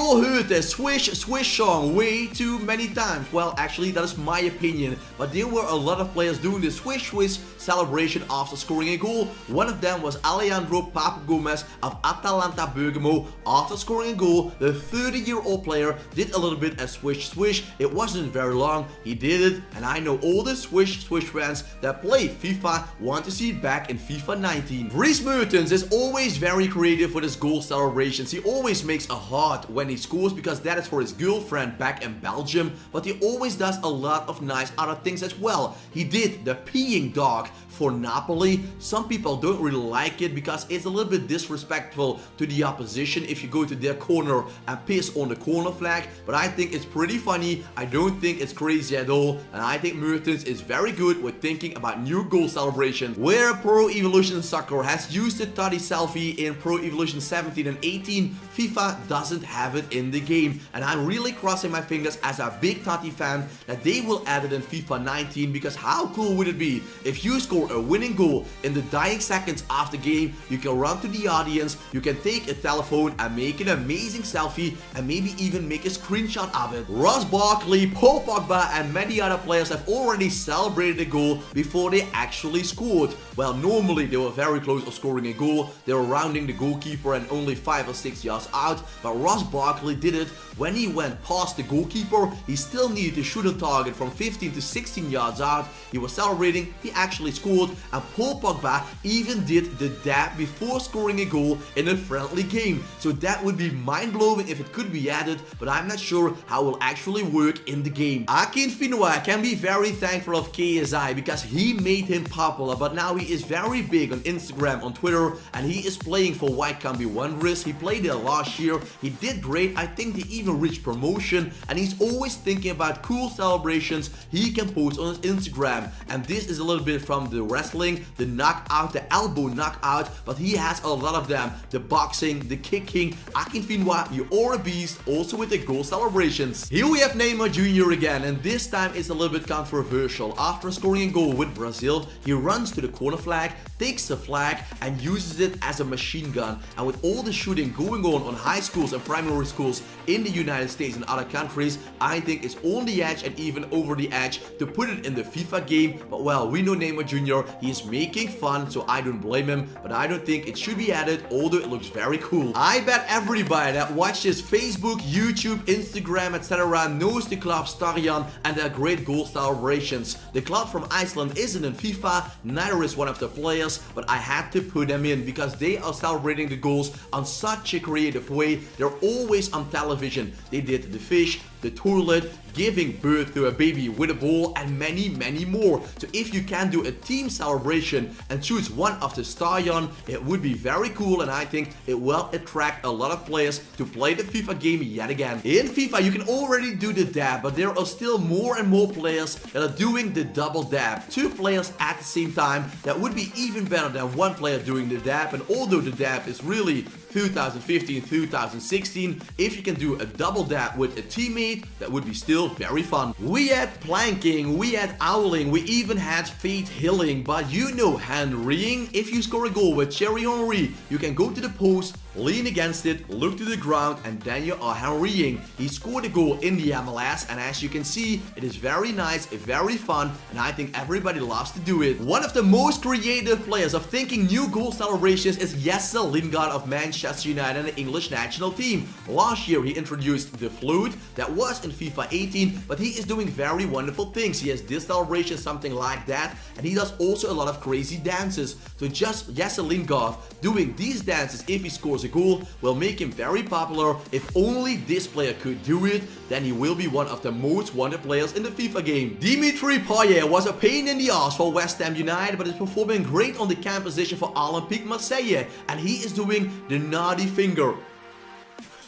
all heard the swish swish song way too many times. Well, actually that is my opinion, but there were a lot of players doing the swish swish celebration after scoring a goal. One of them was Alejandro Papu Gomez of Atalanta Bergamo. After scoring a goal, the 30-year-old player did a little bit of swish swish. It wasn't very long, he did it, and I know all the swish swish fans that play FIFA want to see it back in FIFA 19. Dries Mertens is always very creative with his goal celebrations. He always makes a heart when he scores because that is for his girlfriend back in Belgium, but he always does a lot of nice other things as well. He did the peeing dog for Napoli. Some people don't really like it because it's a little bit disrespectful to the opposition if you go to their corner and piss on the corner flag, but I think it's pretty funny. I don't think it's crazy at all, and I think Mertens is very good with thinking about new goal celebrations. Where Pro Evolution Soccer has used the Toddy selfie in Pro Evolution 17 and 18, FIFA doesn't have it in the game, and I'm really crossing my fingers as a big Toddy fan that they will add it in FIFA 19, because how cool would it be if you score a winning goal in the dying seconds of the game, you can run to the audience, you can take a telephone and make an amazing selfie and maybe even make a screenshot of it. Ross Barkley, Paul Pogba and many other players have already celebrated the goal before they actually scored. Well, normally they were very close of scoring a goal, they were rounding the goalkeeper and only 5 or 6 yards out, but Ross Barkley did it. When he went past the goalkeeper, he still needed to shoot a target from 15 to 16 yards out. He was celebrating, he actually scored, and Paul Pogba even did the dab before scoring a goal in a friendly game. So that would be mind-blowing if it could be added, but I'm not sure how it will actually work in the game. Akinfinwa can be very thankful of KSI because he made him popular, but now he is very big on Instagram, on Twitter, and he is playing for Wycombe Wanderers. He played there last year, he did great. I think they even reached promotion, and he's always thinking about cool celebrations he can post on his Instagram. And this is a little bit from the wrestling, the knockout, the elbow knockout, but he has a lot of them. The boxing, the kicking. Akinfinwa, you are a beast, also with the goal celebrations. Here we have Neymar Jr. again, and this time it's a little bit controversial. After scoring a goal with Brazil, he runs to the corner flag, takes the flag and uses it as a machine gun. And with all the shooting going on high schools and primary schools in the United States and other countries, I think it's on the edge and even over the edge to put it in the FIFA game. But well, we know Neymar Jr. He is making fun, so I don't blame him, but I don't think it should be added, although it looks very cool. I bet everybody that watches Facebook, YouTube, Instagram, etc. knows the club Starion and their great goal celebrations. The club from Iceland isn't in FIFA, neither is one of the players, but I had to put them in because they are celebrating the goals on such a creative way. They're always on television. They did the fish, the toilet, giving birth to a baby with a ball, and many more. So if you can do a team celebration and choose one of the Starion, it would be very cool, and I think it will attract a lot of players to play the FIFA game yet again. In FIFA you can already do the dab, but there are still more and more players that are doing the double dab. 2 players at the same time, that would be even better than 1 player doing the dab. And although the dab is really 2015, 2016, if you can do a double dab with a teammate, that would be still very fun. We had planking, we had owling, we even had feet healing, but you know Henrying. If you score a goal with Thierry Henry, you can go to the post, lean against it, look to the ground, and then you are Henrying. He scored a goal in the MLS, and as you can see, it is very nice, very fun, and I think everybody loves to do it. One of the most creative players of thinking new goal celebrations is Jesse Lingard of Manchester United and the English national team. Last year he introduced the flute that was in FIFA 18, but he is doing very wonderful things. He has this celebration, something like that, and he does also a lot of crazy dances. So just Jesse Lingard doing these dances, if he scores a goal, will make him very popular. If only this player could do it, then he will be one of the most wanted players in the FIFA game. Dimitri Payet was a pain in the ass for West Ham United, but is performing great on the cam position for Olympique Marseille, and he is doing the naughty finger.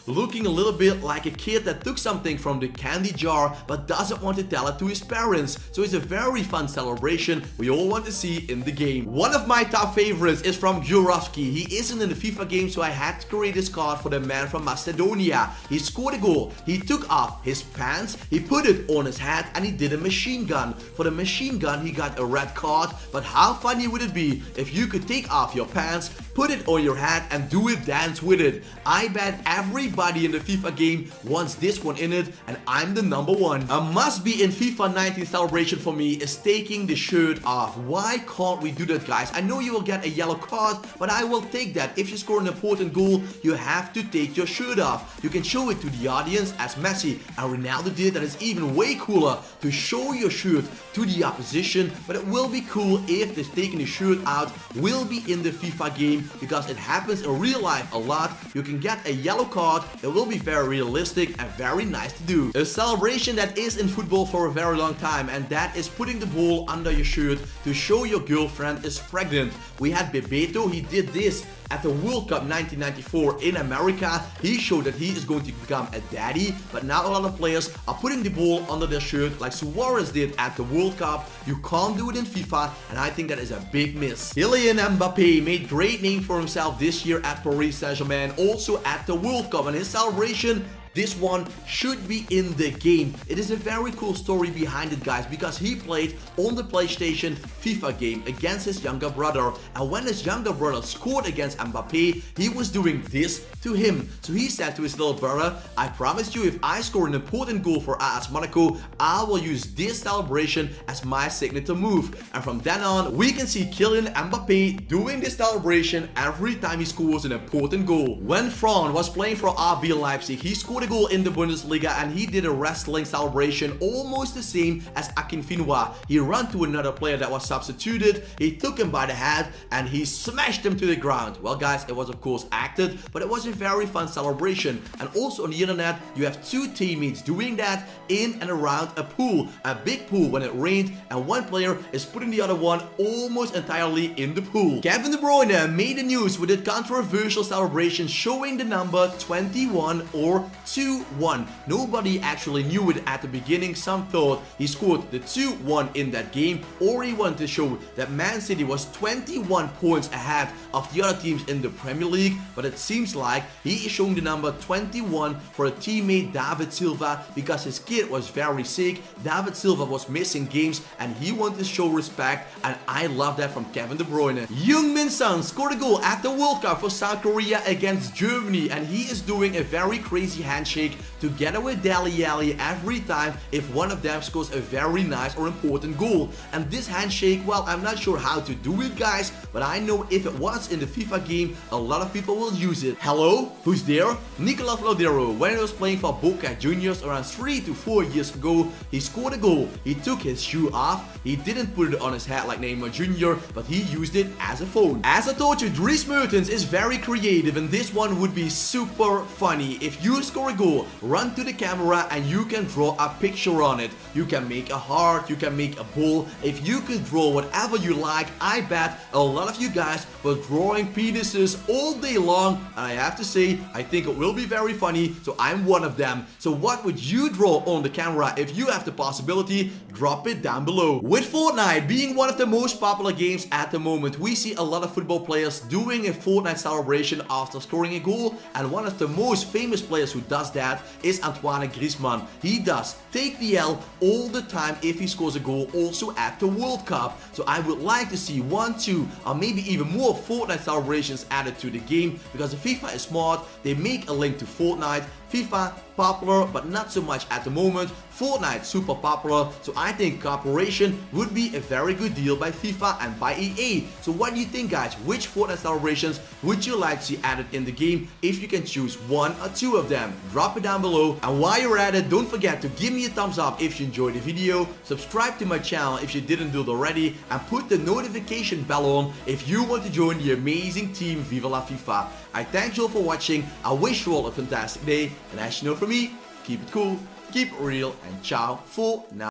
looking a little bit like a kid that took something from the candy jar but doesn't want to tell it to his parents. So it's a very fun celebration we all want to see in the game. One of my top favorites is from Jurovski. He isn't in the FIFA game, so I had to create this card for the man from Macedonia. He scored a goal, he took off his pants, he put it on his hat, and he did a machine gun. For the machine gun he got a red card, but how funny would it be if you could take off your pants, put it on your hat and do a dance with it? I bet everybody everybody in the FIFA game wants this one in it, and I'm the number one. A must be in FIFA 19 celebration for me is taking the shirt off. Why can't we do that, guys? I know you will get a yellow card, but I will take that. If you score an important goal, you have to take your shirt off. You can show it to the audience as Messi and Ronaldo did. That is even way cooler to show your shirt to the opposition, but it will be cool if this taking the shirt out will be in the FIFA game, because it happens in real life a lot. You can get a yellow card. It will be very realistic and very nice to do. A celebration that is in football for a very long time, and that is putting the ball under your shirt to show your girlfriend is pregnant. We had Bebeto, he did this at the World Cup 1994 in America. He showed that he is going to become a daddy, but now a lot of players are putting the ball under their shirt like Suarez did at the World Cup. You can't do it in FIFA, and I think that is a big miss. Kylian Mbappe made great name for himself this year at Paris Saint-Germain, also at the World Cup, and his celebration, this one should be in the game. It is a very cool story behind it, guys, because he played on the PlayStation FIFA game against his younger brother, and when his younger brother scored against Mbappe, he was doing this to him. So he said to his little brother, I promise you, if I score an important goal for AS Monaco, I will use this celebration as my signature move. And from then on, we can see Kylian Mbappe doing this celebration every time he scores an important goal. When Fran was playing for RB Leipzig, he scored a goal in the Bundesliga, and he did a wrestling celebration almost the same as Akinfinwa. He ran to another player that was substituted, he took him by the head, and he smashed him to the ground. Well, guys, it was of course acted, but it was a very fun celebration. And also on the internet, you have two teammates doing that in and around a pool, a big pool when it rained, and one player is putting the other one almost entirely in the pool. Kevin De Bruyne made the news with a controversial celebration showing the number 21 or 2-1. Nobody actually knew it at the beginning. Some thought he scored the 2-1 in that game, or he wanted to show that Man City was 21 points ahead of the other teams in the Premier League, but it seems like he is showing the number 21 for a teammate, David Silva, because his kid was very sick. David Silva was missing games and he wanted to show respect, and I love that from Kevin De Bruyne. Heung-min Son scored a goal at the World Cup for South Korea against Germany, and he is doing a very crazy handshake together with Dele Alli every time if one of them scores a very nice or important goal. And this handshake, well, I'm not sure how to do it, guys, but I know if it was in the FIFA game, a lot of people will use it. Hello? Who's there? Nicolas Lodero. When he was playing for Boca Juniors around 3 to 4 years ago, he scored a goal. He took his shoe off. He didn't put it on his head like Neymar Jr., but he used it as a phone. As I told you, Dries Mertens is very creative, and this one would be super funny. If you score a goal, run to the camera and you can draw a picture on it. You can make a heart, you can make a bull. If you could draw whatever you like, I bet a lot of you guys were drawing penises all day long, and I have to say, I think it will be very funny, so I'm one of them. So what would you draw on the camera? If you have the possibility, drop it down below. With Fortnite being one of the most popular games at the moment, we see a lot of football players doing a Fortnite celebration after scoring a goal, and one of the most famous players who does that is Antoine Griezmann. He does take the L all the time if he scores a goal, also at the World Cup. So I would like to see 1, 2, or maybe even more Fortnite celebrations added to the game, because the FIFA is smart. They make a link to Fortnite. FIFA popular, but not so much at the moment. Fortnite super popular, so I think cooperation would be a very good deal by FIFA and by EA. So what do you think, guys? Which Fortnite celebrations would you like to see added in the game? If you can choose 1 or 2 of them, drop it down below. And while you're at it, don't forget to give me a thumbs up if you enjoyed the video, subscribe to my channel if you didn't do it already, and put the notification bell on if you want to join the amazing team Viva la FIFA. I thank you all for watching. I wish you all a fantastic day, and as you know from me, keep it cool, keep it real, and ciao for now.